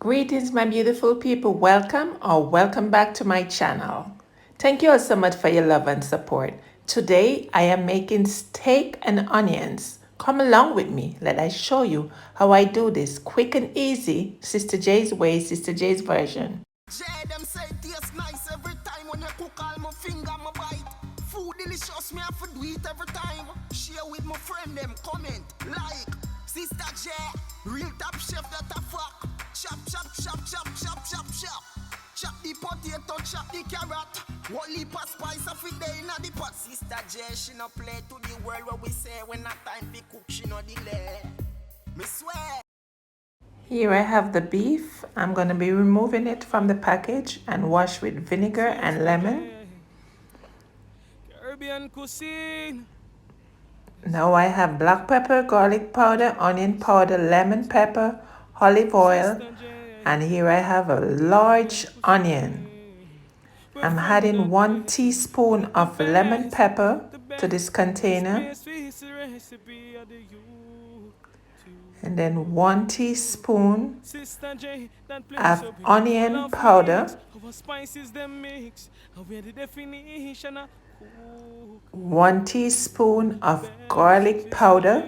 Greetings, my beautiful people. Welcome back to my channel. Thank you all so much for your love and support. Today, I am making steak and onions. Come along with me. Let I show you how I do this quick and easy. Sister J's way, Sister J's version. Them say it tastes nice every time when you cook all my finger, my bite. Food delicious, me have to do it every time. Share with my friend them, comment, like. Sister J, real top chef that a fuck. Chop, chop, chop, chop, chop, chop, chop. Chop the potato, chop the carrot. One leap of spice of it day in the pot. Sister J, she no play to the world where we say when not time to cook, she no delay. Me swear. Here I have the beef. I'm going to be removing it from the package and wash with vinegar and lemon. Caribbean cuisine. Now I have black pepper, garlic powder, onion powder, lemon pepper, olive oil, and here I have a large onion. I'm adding 1 teaspoon of lemon pepper to this container, and then 1 teaspoon of onion powder, 1 teaspoon of garlic powder,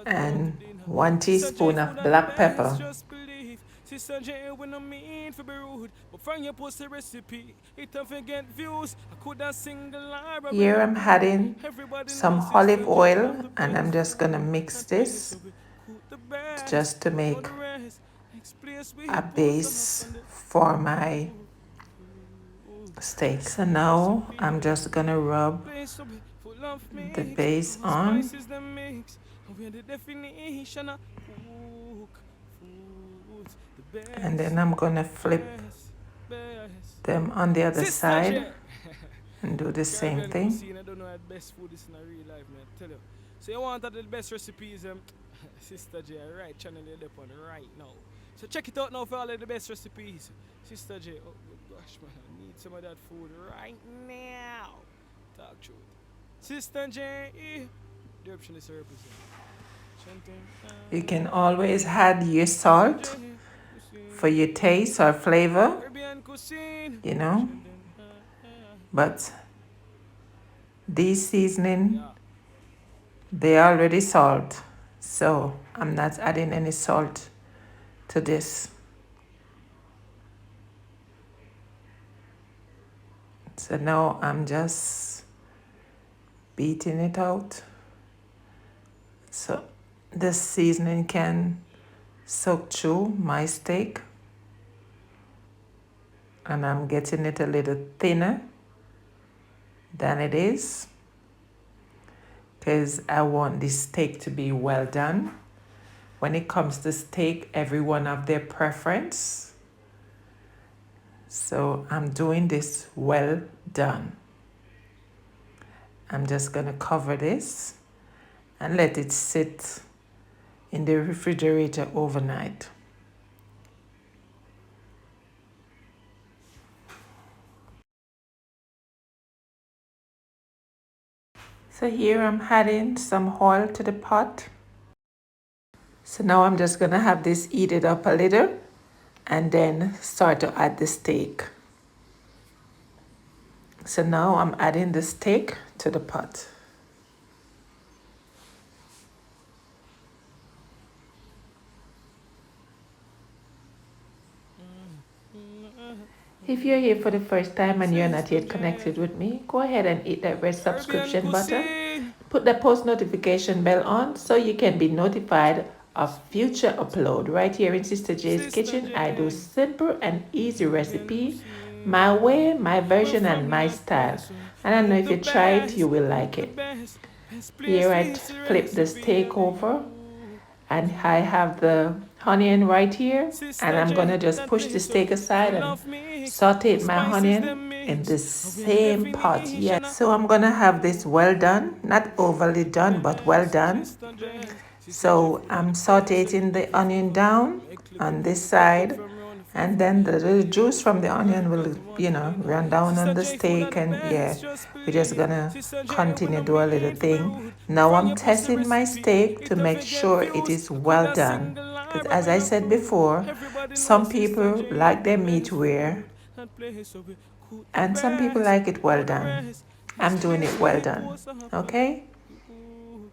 and 1 teaspoon of black pepper. Here I'm adding some olive oil, and I'm just gonna mix this just to make a base for my steak. So now I'm just gonna rub the base on, and then I'm gonna flip them on the other side and do the same thing. So you want the best recipes, Sister J, right channel you're up on right now. So check it out now for all of the best recipes. Sister J, oh gosh man, I need some of that food right now. Talk truth. Sister J, the option is represent. You can always add your salt for your taste or flavor, you know, but these seasoning, they already salt, so I'm not adding any salt to this. So now I'm just beating it out so the seasoning can soak through my steak, and I'm getting it a little thinner than it is because I want this steak to be well done. When it comes to steak, everyone have their preference, so I'm doing this well done. I'm just gonna cover this and let it sit in the refrigerator overnight. So here I'm adding some oil to the pot. So now I'm just gonna have this heated up a little and then start to add the steak. So now I'm adding the steak to the pot. If you're here for the first time and you're not yet connected with me, go ahead and hit that red subscription button. Put the post notification bell on so you can be notified of future upload. Right here in Sister J's kitchen, I do simple and easy recipe, my way, my version, and my style. And I know if you try it, you will like it. Here I flip the steak over, and I have the onion right here, and I'm gonna just push the steak aside and saute my onion in the same pot. Yes, so I'm gonna have this well done, not overly done, but well done. So I'm sauteing the onion down on this side, And then the juice from the onion will, run down on Sister the J, food steak. are the And yeah, best, just we're just believe. gonna Sister J, when continue I do a little mean thing. food, Now from I'm your pussy testing my recipe, steak to it have make you get sure it views. is Could well a done. single line Because as I remain a said food. before, Everybody know some Sister people J like have the their meat best rare, food. And place so we cook the and some people best. like it well All the done. rest is I'm doing it well tasty, done. post up on Okay? YouTube.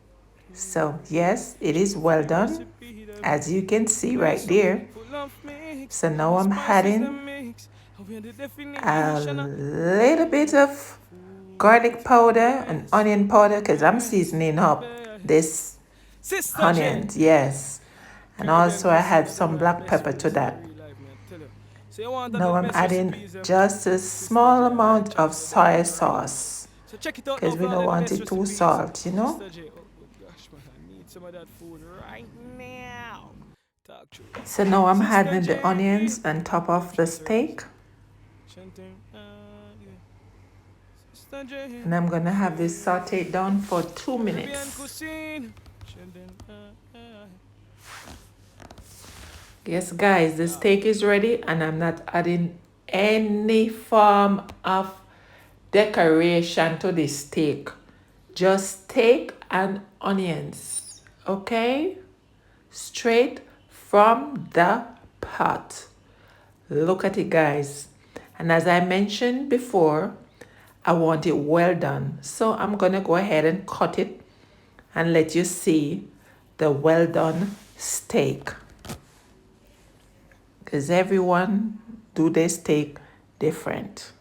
So yes, it is well Juicy done, recipe them. as you can see Place right so we there. full of mix. So And now the I'm spices adding them mix. And we the a definition of little bit of food garlic for the powder and best. onion powder because I'm Best, seasoning up best. this Sister J. onions, yes. And Pure them also I had recipes, them some are the black best pepper food to in that. real life, man. Tell you. So you want the Now I'm best adding recipes, just a Sister small J, right? amount of Channel the soy depot right now. sauce So check it out now because for we all don't of the want best it too recipes. salt. Sister J. Oh gosh, man, I need some of that food right now. Talk true. So now I'm Sister adding the J. onions on top of the steak, Chanting, yeah. Sister J. and I'm gonna have this sauteed down for 2 Caribbean minutes. cuisine. Chanting, Yes, guys, the yeah. steak is ready, and I'm not adding any form of decoration to the steak. Just steak and onions, okay? Straight from the pot. Look at it, guys. And as I mentioned before, I want it well done. So I'm gonna go ahead and cut it and let you see the well done steak. Because everyone do their steak different.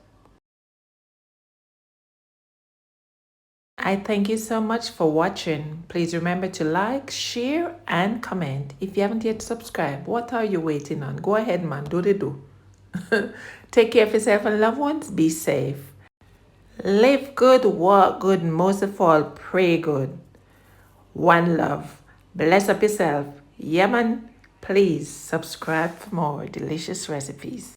I thank you so much for watching. Please remember to like, share, and comment. If you haven't yet subscribed, what are you waiting on? Go ahead, man. Do the do. Take care of yourself and loved ones. Be safe. Live good, walk good, most of all, pray good. One love. Bless up yourself. Yeah, man. Please subscribe for more delicious recipes.